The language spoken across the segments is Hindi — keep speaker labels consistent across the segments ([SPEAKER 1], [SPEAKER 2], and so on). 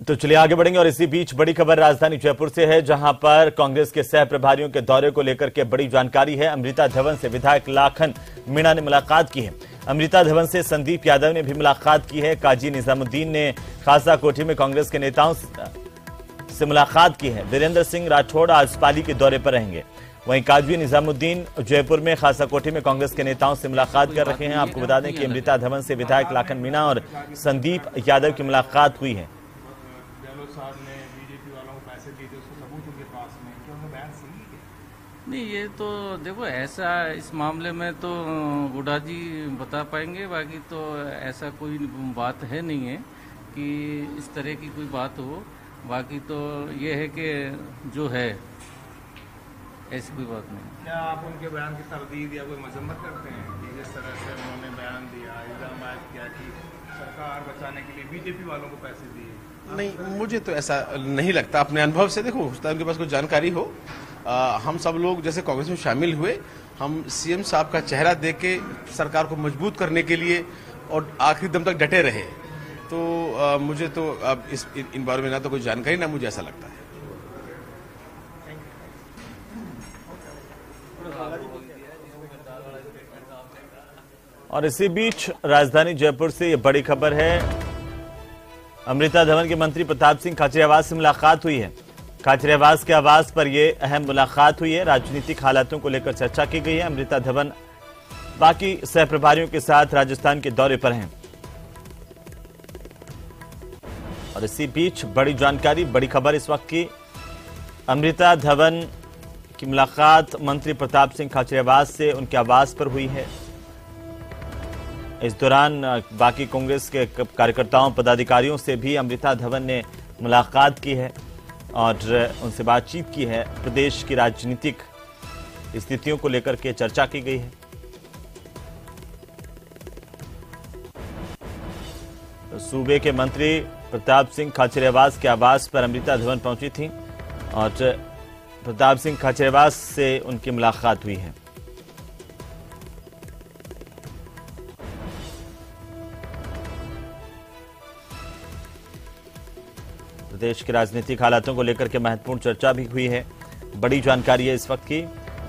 [SPEAKER 1] तो चलिए आगे बढ़ेंगे और इसी बीच बड़ी खबर राजधानी जयपुर से है, जहां पर कांग्रेस के सह प्रभारियों के दौरे को लेकर के बड़ी जानकारी है। अमृता धवन से विधायक लाखन मीणा ने मुलाकात की है। अमृता धवन से संदीप यादव ने भी मुलाकात की है। काजी निजामुद्दीन ने खासा कोठी में कांग्रेस के नेताओं से मुलाकात की है। वीरेंद्र सिंह राठौड़ आज पाली के दौरे पर रहेंगे। वहीं काजी निजामुद्दीन जयपुर में खासा कोठी में कांग्रेस के नेताओं से मुलाकात कर रहे हैं। आपको बता दें कि अमृता धवन से विधायक लाखन मीणा और संदीप यादव की मुलाकात हुई है।
[SPEAKER 2] बीजेपी वालों को पैसे दिए थे, उसको सबूत उनके पास में, क्या उन्होंने बयान सही है?
[SPEAKER 3] नहीं, ये तो देखो ऐसा इस मामले में तो गुडा जी बता पाएंगे। बाकी तो ऐसा कोई बात है नहीं है कि इस तरह की कोई बात हो। बाकी तो ये है कि जो है ऐसी कोई बात नहीं।
[SPEAKER 2] क्या आप उनके बयान की तरदीद या कोई मजम्मत करते हैं कि जिस तरह से उन्होंने बयान दिया, इल्जाम आयद किया कि सरकार बचाने के लिए बीजेपी वालों को पैसे दिए?
[SPEAKER 4] नहीं, मुझे तो ऐसा नहीं लगता। अपने अनुभव से देखो, उनके पास कोई जानकारी हो। हम सब लोग जैसे कांग्रेस में शामिल हुए, हम सीएम साहब का चेहरा देख के सरकार को मजबूत करने के लिए और आखिरी दम तक डटे रहे। तो मुझे तो अब इन बारे में ना तो कोई जानकारी, ना मुझे ऐसा लगता है।
[SPEAKER 1] और इसी बीच राजधानी जयपुर से ये बड़ी खबर है। अमृता धवन के मंत्री प्रताप सिंह खाचरियावास से मुलाकात हुई है। खाचरियावास के आवास पर यह अहम मुलाकात हुई है। राजनीतिक हालातों को लेकर चर्चा की गई है। अमृता धवन बाकी सह प्रभारियों के साथ राजस्थान के दौरे पर हैं। और इसी बीच बड़ी जानकारी, बड़ी खबर इस वक्त की। अमृता धवन की मुलाकात मंत्री प्रताप सिंह खाचरियावास से उनके आवास पर हुई है। इस दौरान बाकी कांग्रेस के कार्यकर्ताओं, पदाधिकारियों से भी अमृता धवन ने मुलाकात की है और उनसे बातचीत की है। प्रदेश की राजनीतिक स्थितियों को लेकर के चर्चा की गई है। तो सूबे के मंत्री प्रताप सिंह खाचरियावास के आवास पर अमृता धवन पहुंची थी और प्रताप सिंह खाचरियावास से उनकी मुलाकात हुई है। प्रदेश के राजनीतिक हालातों को लेकर के महत्वपूर्ण चर्चा भी हुई है। बड़ी जानकारी है इस वक्त की।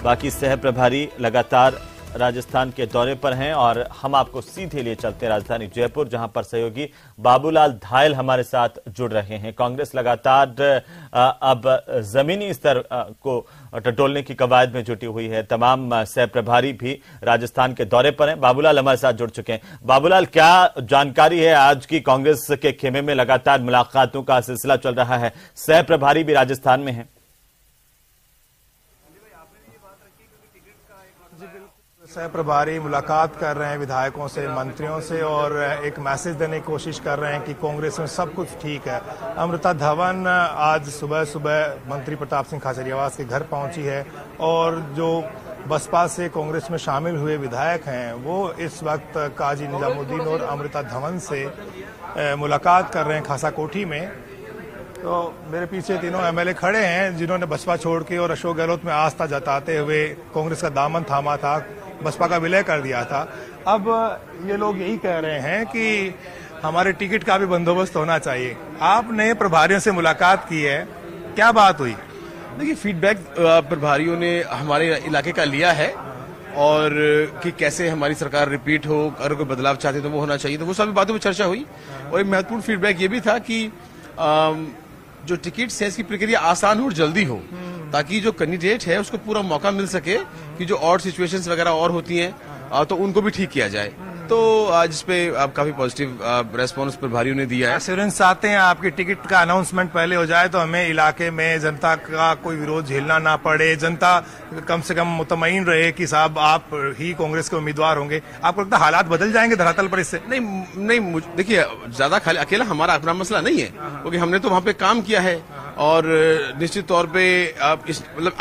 [SPEAKER 1] बाकी सह प्रभारी लगातार राजस्थान के दौरे पर हैं और हम आपको सीधे लिए चलते हैं राजधानी जयपुर, जहां पर सहयोगी बाबूलाल धायल हमारे साथ जुड़ रहे हैं। कांग्रेस लगातार अब जमीनी स्तर को टटोलने की कवायद में जुटी हुई है। तमाम सह प्रभारी भी राजस्थान के दौरे पर हैं। बाबूलाल हमारे साथ जुड़ चुके हैं। बाबूलाल, क्या जानकारी है आज की? कांग्रेस के खेमे में लगातार मुलाकातों का सिलसिला चल रहा है, सह प्रभारी भी राजस्थान में है।
[SPEAKER 2] सह प्रभारी मुलाकात कर रहे हैं विधायकों से, मंत्रियों से और एक मैसेज देने की कोशिश कर रहे हैं कि कांग्रेस में सब कुछ ठीक है। अमृता धवन आज सुबह सुबह मंत्री प्रताप सिंह खाचरियावास के घर पहुंची है और जो बसपा से कांग्रेस में शामिल हुए विधायक हैं वो इस वक्त काजी निजामुद्दीन और अमृता धवन से मुलाकात कर रहे हैं खासा कोठी में। तो मेरे पीछे तीनों एमएलए खड़े हैं जिन्होंने बसपा छोड़ के और अशोक गहलोत में आस्था जताते हुए कांग्रेस का दामन थामा था, बसपा का विलय कर दिया था। अब ये लोग यही कह रहे हैं कि हमारे टिकट का भी बंदोबस्त होना चाहिए। आपने प्रभारियों से मुलाकात की है, क्या बात हुई?
[SPEAKER 4] देखिए, फीडबैक प्रभारियों ने हमारे इलाके का लिया है और कि कैसे हमारी सरकार रिपीट हो, अगर कोई बदलाव चाहते तो वो होना चाहिए, तो वो सभी बातों पर चर्चा हुई। और एक महत्वपूर्ण फीडबैक ये भी था कि जो टिकट सेल्स की प्रक्रिया आसान हो और जल्दी हो, ताकि जो कैंडिडेट है उसको पूरा मौका मिल सके कि जो और सिचुएशंस वगैरह और होती हैं तो उनको भी ठीक किया जाए। तो आज इस पे काफी पॉजिटिव रेस्पॉन्स प्रभारियों ने दिया है।
[SPEAKER 2] एश्योरेंस चाहते हैं आपकी टिकट का अनाउंसमेंट पहले हो जाए तो हमें इलाके में जनता का कोई विरोध झेलना ना पड़े, जनता कम से कम मुतमईन रहे कि साहब आप ही कांग्रेस के उम्मीदवार होंगे। आपको लगता है हालात बदल जाएंगे धरातल पर इससे?
[SPEAKER 4] नहीं, देखिए, ज्यादा अकेला हमारा अपना मसला नहीं है, क्योंकि हमने तो वहाँ पे काम किया है और निश्चित तौर पे मतलब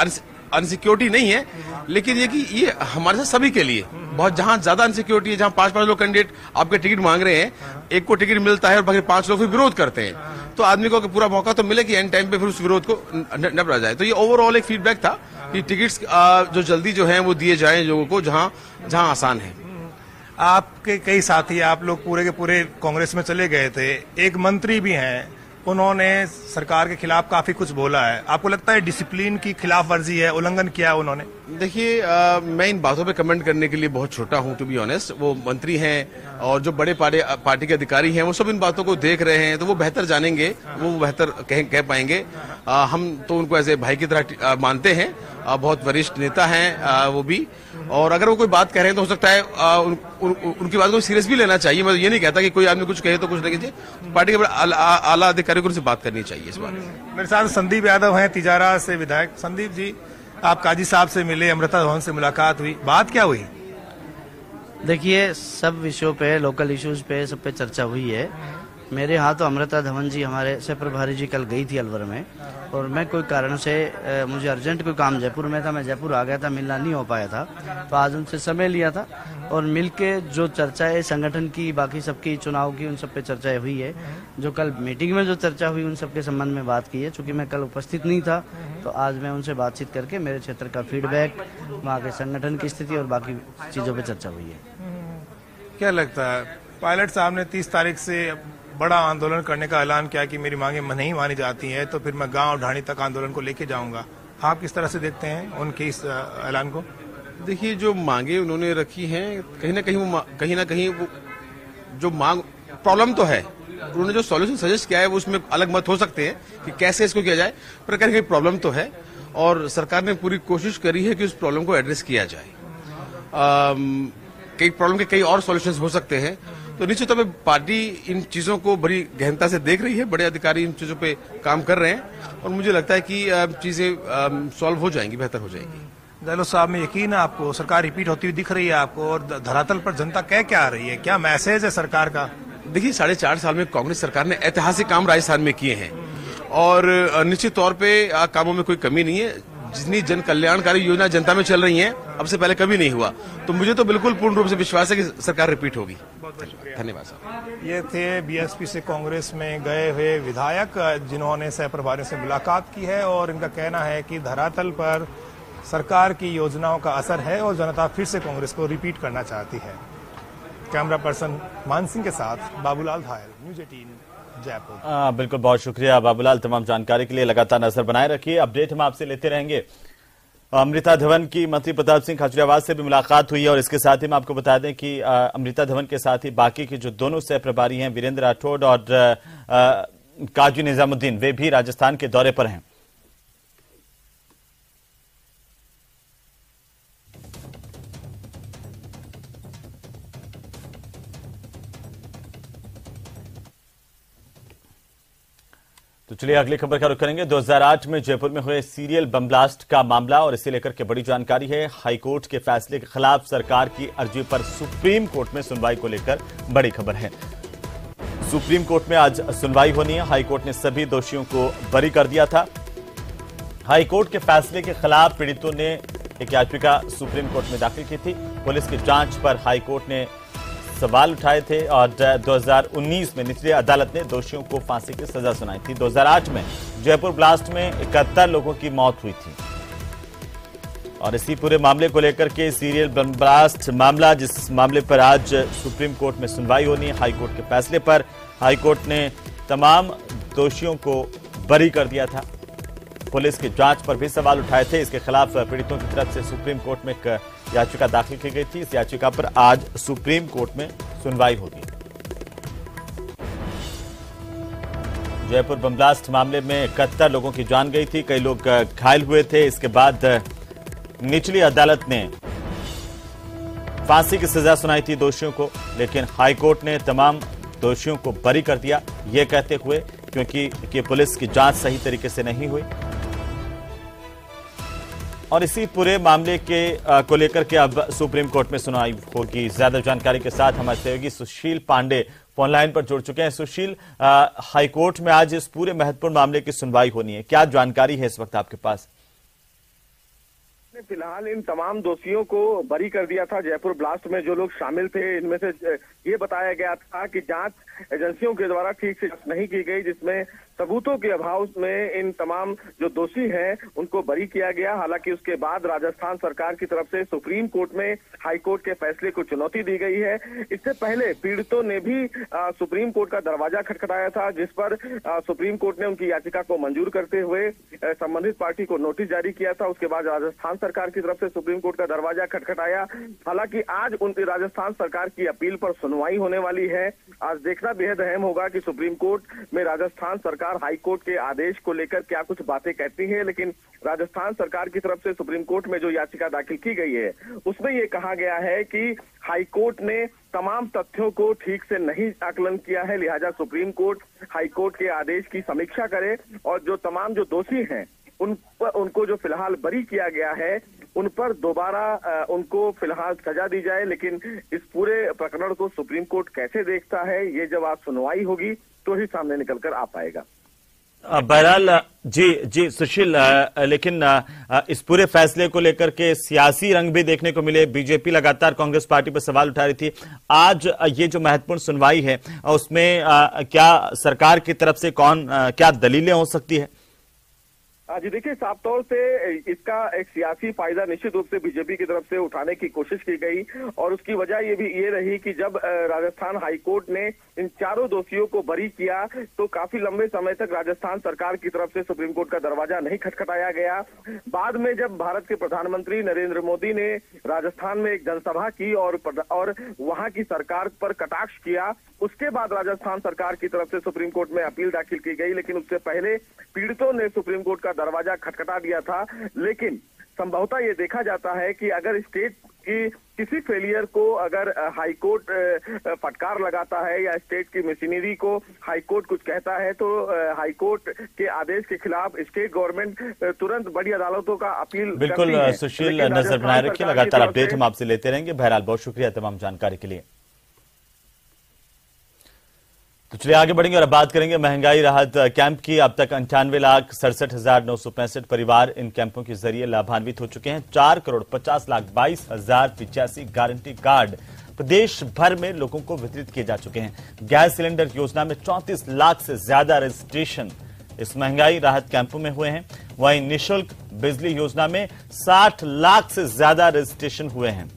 [SPEAKER 4] अनसिक्योरिटी नहीं है, लेकिन ये हमारे साथ सभी के लिए बहुत, जहां ज्यादा अनसिक्योरिटी है, जहां 5-5 लोग कैंडिडेट आपके टिकट मांग रहे हैं, एक को टिकट मिलता है और बाकी 5 लोग फिर विरोध करते हैं, तो आदमी को पूरा मौका तो मिले कि एंड टाइम पे फिर उस विरोध को निपटा जाए। तो ये ओवरऑल एक फीडबैक था कि टिकट्स जो जल्दी जो है वो दिए जाए लोगों को जहां आसान है।
[SPEAKER 2] आपके कई साथी, आप लोग पूरे के पूरे कांग्रेस में चले गए थे, एक मंत्री भी हैं उन्होंने सरकार के खिलाफ काफी कुछ बोला है। आपको लगता है डिसिप्लिन की खिलाफ वर्जी है, उल्लंघन किया है उन्होंने?
[SPEAKER 4] देखिए, मैं इन बातों पे कमेंट करने के लिए बहुत छोटा हूं, टू बी ऑनेस्ट। वो मंत्री हैं और जो बड़े पार्टी के अधिकारी हैं वो सब इन बातों को देख रहे हैं, तो वो बेहतर जानेंगे, वो बेहतर कह पाएंगे। हम तो उनको एज ए भाई की तरह मानते हैं, बहुत वरिष्ठ नेता हैं वो भी, और अगर वो कोई बात कह रहे हैं तो हो सकता है उनकी बात को सीरियस भी लेना चाहिए। मैं ये नहीं कहता कि कोई आदमी कुछ कहे तो कुछ नहीं कीजिए, पार्टी के आला अधिकारियों को उनसे बात करनी चाहिए इस बारे में।
[SPEAKER 2] मेरे साथ संदीप यादव हैं, तिजारा से विधायक। संदीप जी, आप काजी साहब से मिले, अमृता धवन से मुलाकात हुई, बात क्या हुई?
[SPEAKER 5] देखिए, सब विषयों पे, लोकल इश्यूज पे, सब पे चर्चा हुई है। मेरे यहाँ तो अमृता धवन जी, हमारे सह प्रभारी जी, कल गई थी अलवर में, और मैं कोई कारण से मुझे अर्जेंट कोई काम जयपुर में था, मैं जयपुर आ गया था, मिलना नहीं हो पाया था, तो आज उनसे समय लिया था और मिलके जो चर्चा है संगठन की, बाकी सबकी, चुनाव की, उन सब पे चर्चाएं हुई है। जो कल मीटिंग में जो चर्चा हुई उन सब के संबंध में बात की है। चूंकि मैं कल उपस्थित नहीं था तो आज मैं उनसे बातचीत करके मेरे क्षेत्र का फीडबैक, वहाँ के संगठन की स्थिति और बाकी चीजों पर चर्चा हुई है।
[SPEAKER 2] क्या लगता है, पायलट साहब ने 30 तारीख से बड़ा आंदोलन करने का ऐलान किया कि मेरी मांगे नहीं मानी जाती हैं तो फिर मैं गांव ढाणी तक आंदोलन को लेके जाऊंगा। आप किस तरह से देखते हैं उनके इस ऐलान को?
[SPEAKER 4] देखिए, जो मांगे उन्होंने रखी हैं, कहीं ना कहीं वो जो मांग, प्रॉब्लम तो है, उन्होंने जो सॉल्यूशन सजेस्ट किया है वो उसमें अलग मत हो सकते हैं कि कैसे इसको किया जाए, पर कहीं प्रॉब्लम तो है और सरकार ने पूरी कोशिश करी है कि उस प्रॉब्लम को एड्रेस किया जाए। कई प्रॉब्लम के कई और सॉल्यूशंस हो सकते हैं, तो निश्चित तौर पे पार्टी इन चीजों को बड़ी गहनता से देख रही है, बड़े अधिकारी इन चीजों पे काम कर रहे हैं और मुझे लगता है कि चीजें सॉल्व हो जाएंगी, बेहतर हो जाएंगी।
[SPEAKER 2] गहलोत साहब में यकीन है आपको? सरकार रिपीट होती हुई दिख रही है आपको और धरातल पर जनता कह क्या आ रही है? क्या मैसेज है सरकार का?
[SPEAKER 4] देखिए, 4.5 साल में कांग्रेस सरकार ने ऐतिहासिक काम राजस्थान में किए हैं और निश्चित तौर पे कामों में कोई कमी नहीं है। जितनी जन कल्याणकारी योजना जनता में चल रही हैं, अब से पहले कभी नहीं हुआ, तो मुझे तो बिल्कुल पूर्ण रूप से विश्वास है कि सरकार रिपीट होगी। धन्यवाद साहब।
[SPEAKER 2] ये थे बीएसपी से कांग्रेस में गए हुए विधायक जिन्होंने सह प्रभारियों से मुलाकात की है और इनका कहना है कि धरातल पर सरकार की योजनाओं का असर है और जनता फिर से कांग्रेस को रिपीट करना चाहती है। कैमरा पर्सन मान सिंह के साथ बाबूलाल धायल, न्यूज़ 18 जयपुर।
[SPEAKER 1] बिल्कुल, बहुत शुक्रिया बाबूलाल, तमाम जानकारी के लिए। लगातार नजर बनाए रखिए, अपडेट हम आपसे लेते रहेंगे। अमृता धवन की मंत्री प्रताप सिंह खाचरियावास से भी मुलाकात हुई है और इसके साथ ही मैं आपको बता दें कि अमृता धवन के साथ ही बाकी के जो दोनों सह प्रभारी हैं, वीरेंद्र राठौड़ और काजी निजामुद्दीन, वे भी राजस्थान के दौरे पर हैं। तो चलिए अगली खबर का रुख करेंगे। 2008 में जयपुर में हुए सीरियल बम ब्लास्ट का मामला और इसे लेकर के बड़ी जानकारी है। हाईकोर्ट के फैसले के खिलाफ सरकार की अर्जी पर सुप्रीम कोर्ट में सुनवाई को लेकर बड़ी खबर है। सुप्रीम कोर्ट में आज सुनवाई होनी है। हाईकोर्ट ने सभी दोषियों को बरी कर दिया था। हाईकोर्ट के फैसले के खिलाफ पीड़ितों ने एक याचिका सुप्रीम कोर्ट में दाखिल की थी। पुलिस की जांच पर हाईकोर्ट ने सवाल उठाए थे और 2019 में निचली अदालत ने दोषियों को फांसी की सजा सुनाई थी। 2008 में जयपुर ब्लास्ट में 71 लोगों की मौत हुई थी और इसी पूरे मामले को लेकर के सीरियल बम ब्लास्ट मामला, जिस मामले पर आज सुप्रीम कोर्ट में सुनवाई होनी है। हाईकोर्ट के फैसले पर हाईकोर्ट ने तमाम दोषियों को बरी कर दिया था। पुलिस की जांच पर भी सवाल उठाए थे। इसके खिलाफ पीड़ितों की तरफ से सुप्रीम कोर्ट में एक याचिका दाखिल की गई थी। इस याचिका पर आज सुप्रीम कोर्ट में सुनवाई होगी। जयपुर बम ब्लास्ट मामले में 71 लोगों की जान गई थी, कई लोग घायल हुए थे। इसके बाद निचली अदालत ने फांसी की सजा सुनाई थी दोषियों को, लेकिन हाईकोर्ट ने तमाम दोषियों को बरी कर दिया, ये कहते हुए क्योंकि पुलिस की जांच सही तरीके से नहीं हुई। और इसी पूरे मामले के को लेकर के अब सुप्रीम कोर्ट में सुनवाई होगी। ज्यादा जानकारी के साथ हमारे सहयोगी सुशील पांडे फोन लाइन पर जुड़ चुके हैं। सुशील, हाईकोर्ट में आज इस पूरे महत्वपूर्ण मामले की सुनवाई होनी है, क्या जानकारी है इस वक्त आपके पास?
[SPEAKER 6] फिलहाल इन तमाम दोषियों को बरी कर दिया था। जयपुर ब्लास्ट में जो लोग शामिल थे, इनमें से ये बताया गया था कि जांच एजेंसियों के द्वारा ठीक से नहीं की गई, जिसमें सबूतों के अभाव में इन तमाम जो दोषी हैं उनको बरी किया गया। हालांकि उसके बाद राजस्थान सरकार की तरफ से सुप्रीम कोर्ट में हाई कोर्ट के फैसले को चुनौती दी गई है। इससे पहले पीड़ितों ने भी सुप्रीम कोर्ट का दरवाजा खटखटाया था, जिस पर सुप्रीम कोर्ट ने उनकी याचिका को मंजूर करते हुए संबंधित पार्टी को नोटिस जारी किया था। उसके बाद राजस्थान सरकार की तरफ से सुप्रीम कोर्ट का दरवाजा खटखटाया। हालांकि आज उनकी राजस्थान सरकार की अपील पर सुनवाई होने वाली है। आज देखना बेहद अहम होगा कि सुप्रीम कोर्ट में राजस्थान सरकार हाई कोर्ट के आदेश को लेकर क्या कुछ बातें कहती है। लेकिन राजस्थान सरकार की तरफ से सुप्रीम कोर्ट में जो याचिका दाखिल की गई है उसमें ये कहा गया है कि हाई कोर्ट ने तमाम तथ्यों को ठीक से नहीं आकलन किया है, लिहाजा सुप्रीम कोर्ट हाई कोर्ट के आदेश की समीक्षा करे और जो तमाम जो दोषी हैं उनको जो फिलहाल बरी किया गया है उन पर दोबारा उनको फिलहाल सजा दी जाए। लेकिन इस पूरे प्रकरण को सुप्रीम कोर्ट कैसे देखता है, ये जब आज सुनवाई होगी तो ही सामने निकल कर आ पाएगा।
[SPEAKER 1] बहरहाल जी सुशील, लेकिन इस पूरे फैसले को लेकर के सियासी रंग भी देखने को मिले। बीजेपी लगातार कांग्रेस पार्टी पर सवाल उठा रही थी। आज ये जो महत्वपूर्ण सुनवाई है उसमें क्या सरकार की तरफ से क्या दलीलें हो सकती है?
[SPEAKER 6] जी देखिए, साफ तौर से इसका एक सियासी फायदा निश्चित रूप से बीजेपी की तरफ से उठाने की कोशिश की गई और उसकी वजह ये रही कि जब राजस्थान हाईकोर्ट ने इन चारों दोषियों को बरी किया तो काफी लंबे समय तक राजस्थान सरकार की तरफ से सुप्रीम कोर्ट का दरवाजा नहीं खटखटाया गया। बाद में जब भारत के प्रधानमंत्री नरेंद्र मोदी ने राजस्थान में एक जनसभा की और वहां की सरकार पर कटाक्ष किया, उसके बाद राजस्थान सरकार की तरफ से सुप्रीम कोर्ट में अपील दाखिल की गई। लेकिन उससे पहले पीड़ितों ने सुप्रीम कोर्ट का दरवाजा खटखटा दिया था। लेकिन संभवतः ये देखा जाता है कि अगर स्टेट की किसी फेलियर को अगर हाईकोर्ट फटकार लगाता है या स्टेट की मशीनरी को हाईकोर्ट कुछ कहता है तो हाईकोर्ट के आदेश के खिलाफ स्टेट गवर्नमेंट तुरंत बड़ी अदालतों का अपील
[SPEAKER 1] बिल्कुल
[SPEAKER 6] करती है।
[SPEAKER 1] सुशील, नजर बनाए रखिए, लगातार अपडेट हम आपसे लेते रहेंगे। बहरहाल बहुत शुक्रिया तमाम जानकारी के लिए। तो चलिए आगे बढ़ेंगे और अब बात करेंगे महंगाई राहत कैंप की। अब तक 98,67,965 परिवार इन कैंपों के जरिए लाभान्वित हो चुके हैं। 4,50,22,085 गारंटी कार्ड प्रदेश भर में लोगों को वितरित किए जा चुके हैं। गैस सिलेंडर योजना में 34 लाख से ज्यादा रजिस्ट्रेशन इस महंगाई राहत कैंपों में हुए हैं। वहीं निःशुल्क बिजली योजना में 60 लाख से ज्यादा रजिस्ट्रेशन हुए हैं।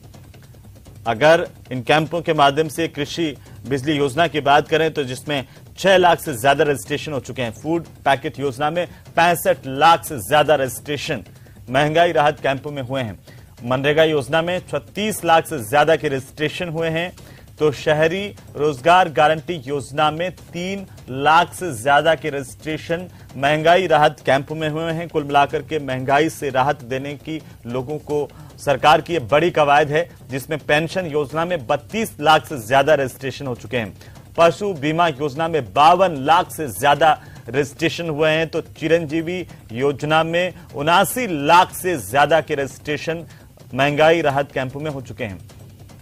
[SPEAKER 1] अगर इन कैंपों के माध्यम से कृषि बिजली योजना की बात करें तो जिसमें 6 लाख से ज्यादा रजिस्ट्रेशन हो चुके हैं। फूड पैकेट योजना में 65 लाख से ज्यादा रजिस्ट्रेशन महंगाई राहत कैंपों में हुए हैं। मनरेगा योजना में 36 लाख से ज्यादा के रजिस्ट्रेशन हुए हैं। तो शहरी रोजगार गारंटी योजना में 3 लाख से ज्यादा के रजिस्ट्रेशन महंगाई राहत कैंप में हुए हैं। कुल मिलाकर के महंगाई से राहत देने की लोगों को सरकार की बड़ी कवायद है, जिसमें पेंशन योजना में 32 लाख से ज्यादा रजिस्ट्रेशन हो चुके हैं। पशु बीमा योजना में 52 लाख से ज्यादा रजिस्ट्रेशन हुए हैं। तो चिरंजीवी योजना में 79 लाख से ज्यादा के रजिस्ट्रेशन महंगाई राहत कैंपों में हो चुके हैं।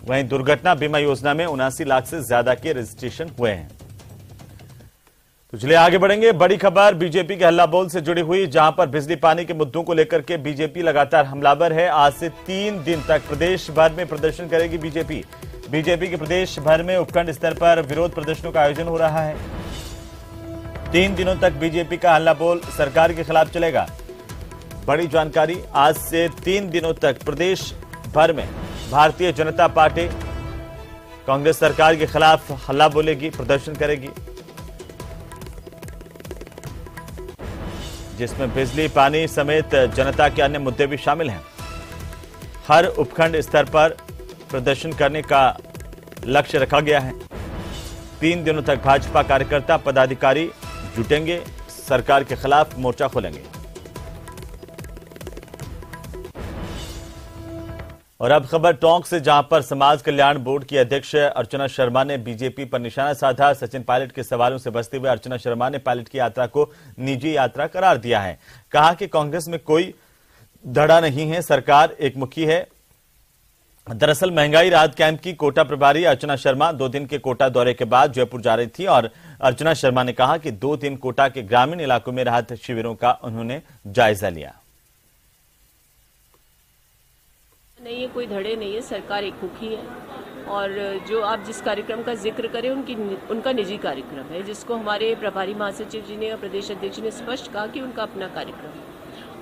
[SPEAKER 1] वहीं दुर्घटना बीमा योजना में 79 लाख से ज्यादा के रजिस्ट्रेशन हुए हैं। तो चलिए आगे बढ़ेंगे। बड़ी खबर बीजेपी के हल्ला बोल से जुड़ी हुई, जहां पर बिजली पानी के मुद्दों को लेकर के बीजेपी लगातार हमलावर है। आज से 3 दिन तक प्रदेश भर में प्रदर्शन करेगी बीजेपी। बीजेपी के प्रदेश भर में उपखंड स्तर पर विरोध प्रदर्शनों का आयोजन हो रहा है। 3 दिनों तक बीजेपी का हल्ला बोल सरकार के खिलाफ चलेगा। बड़ी जानकारी, आज से 3 दिनों तक प्रदेश भर में भारतीय जनता पार्टी कांग्रेस सरकार के खिलाफ हल्ला बोलेगी, प्रदर्शन करेगी, जिसमें बिजली पानी समेत जनता के अन्य मुद्दे भी शामिल हैं। हर उपखंड स्तर पर प्रदर्शन करने का लक्ष्य रखा गया है। 3 दिनों तक भाजपा कार्यकर्ता पदाधिकारी जुटेंगे, सरकार के खिलाफ मोर्चा खोलेंगे। और अब खबर टोंक से, जहां पर समाज कल्याण बोर्ड की अध्यक्ष अर्चना शर्मा ने बीजेपी पर निशाना साधा। सचिन पायलट के सवालों से बचते हुए अर्चना शर्मा ने पायलट की यात्रा को निजी यात्रा करार दिया है। कहा कि कांग्रेस में कोई धड़ा नहीं है, सरकार एकमुखी है। दरअसल महंगाई राहत कैंप की कोटा प्रभारी अर्चना शर्मा 2 दिन के कोटा दौरे के बाद जयपुर जा रही थी और अर्चना शर्मा ने कहा कि 2 दिन कोटा के ग्रामीण इलाकों में राहत शिविरों का उन्होंने जायजा लिया।
[SPEAKER 7] नहीं है, कोई धड़े नहीं है, सरकार एकमुखी है और जो आप जिस कार्यक्रम का जिक्र करें उनका निजी कार्यक्रम है, जिसको हमारे प्रभारी महासचिव जी ने और प्रदेश अध्यक्ष जी ने स्पष्ट कहा कि उनका अपना कार्यक्रम है।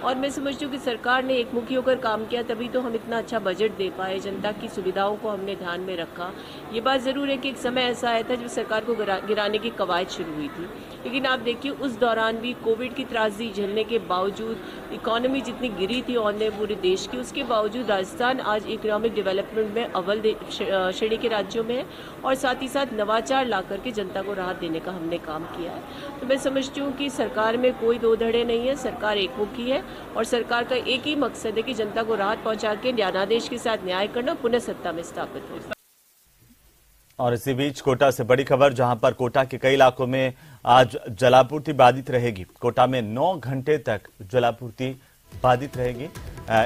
[SPEAKER 7] और मैं समझती हूँ कि सरकार ने एकमुखी होकर काम किया, तभी तो हम इतना अच्छा बजट दे पाए, जनता की सुविधाओं को हमने ध्यान में रखा। ये बात ज़रूर है कि एक समय ऐसा आया था जब सरकार को गिराने की कवायद शुरू हुई थी, लेकिन आप देखिए उस दौरान भी कोविड की त्रासदी झेलने के बावजूद, इकोनॉमी जितनी गिरी थी औने पूरे देश की, उसके बावजूद राजस्थान आज इकोनॉमिक डेवलपमेंट में अव्वल श्रेणी के राज्यों में है और साथ ही साथ नवाचार ला करके जनता को राहत देने का हमने काम किया है। तो मैं समझती हूँ कि सरकार में कोई दो धड़े नहीं है, सरकार एकमुखी है और सरकार का एक ही मकसद है कि जनता को राहत पहुंचा के न्यायाधीश के साथ न्याय करना, पुनः सत्ता में स्थापित हो।
[SPEAKER 1] और इसी बीच कोटा से बड़ी खबर, जहां पर कोटा के कई इलाकों में आज जलापूर्ति बाधित रहेगी। कोटा में 9 घंटे तक जलापूर्ति बाधित रहेगी।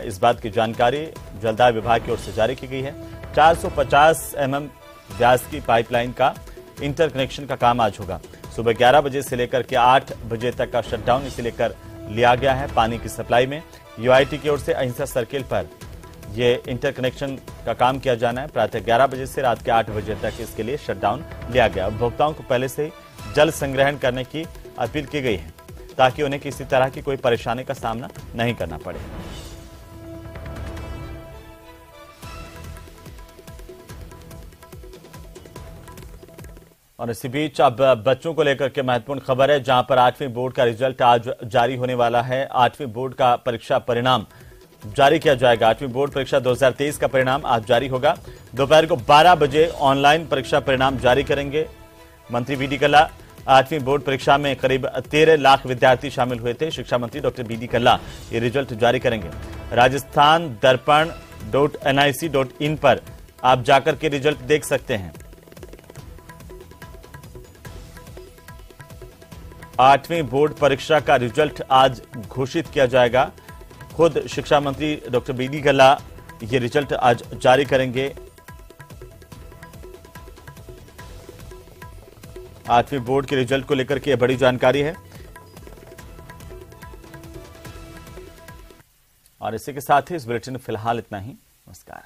[SPEAKER 1] इस बात की जानकारी जलदाय विभाग की ओर से जारी की गई है। 450 mm व्यास की पाइपलाइन का इंटरकनेक्शन का काम आज होगा। सुबह 11 बजे से लेकर के 8 बजे तक का शटडाउन इसे लेकर लिया गया है। पानी की सप्लाई में यूआईटी की ओर से अहिंसा सर्किल पर यह इंटरकनेक्शन का काम किया जाना है। प्रातः 11 बजे से रात के 8 बजे तक इसके लिए शटडाउन लिया गया। उपभोक्ताओं को पहले से ही जल संग्रहण करने की अपील की गई है ताकि उन्हें किसी तरह की कोई परेशानी का सामना नहीं करना पड़े। और इसी बीच अब बच्चों को लेकर के महत्वपूर्ण खबर है, जहां पर 8वीं बोर्ड का रिजल्ट आज जारी होने वाला है। 8वीं बोर्ड का परीक्षा परिणाम जारी किया जाएगा। 8वीं बोर्ड परीक्षा 2023 का परिणाम आज जारी होगा। दोपहर को 12 बजे ऑनलाइन परीक्षा परिणाम जारी करेंगे। मंत्री बीडी कल्ला 8वीं बोर्ड परीक्षा में करीब 13 लाख विद्यार्थी शामिल हुए थे। शिक्षा मंत्री डॉक्टर बीडी कल्ला ये रिजल्ट जारी करेंगे। राजस्थान दर्पण.nic.in पर आप जाकर के रिजल्ट देख सकते हैं। 8वीं बोर्ड परीक्षा का रिजल्ट आज घोषित किया जाएगा। खुद शिक्षा मंत्री डॉक्टर बीडी कल्ला ये रिजल्ट आज जारी करेंगे। 8वीं बोर्ड के रिजल्ट को लेकर के बड़ी जानकारी है। और इसी के साथ ही इस बुलेटिन में फिलहाल इतना ही। नमस्कार।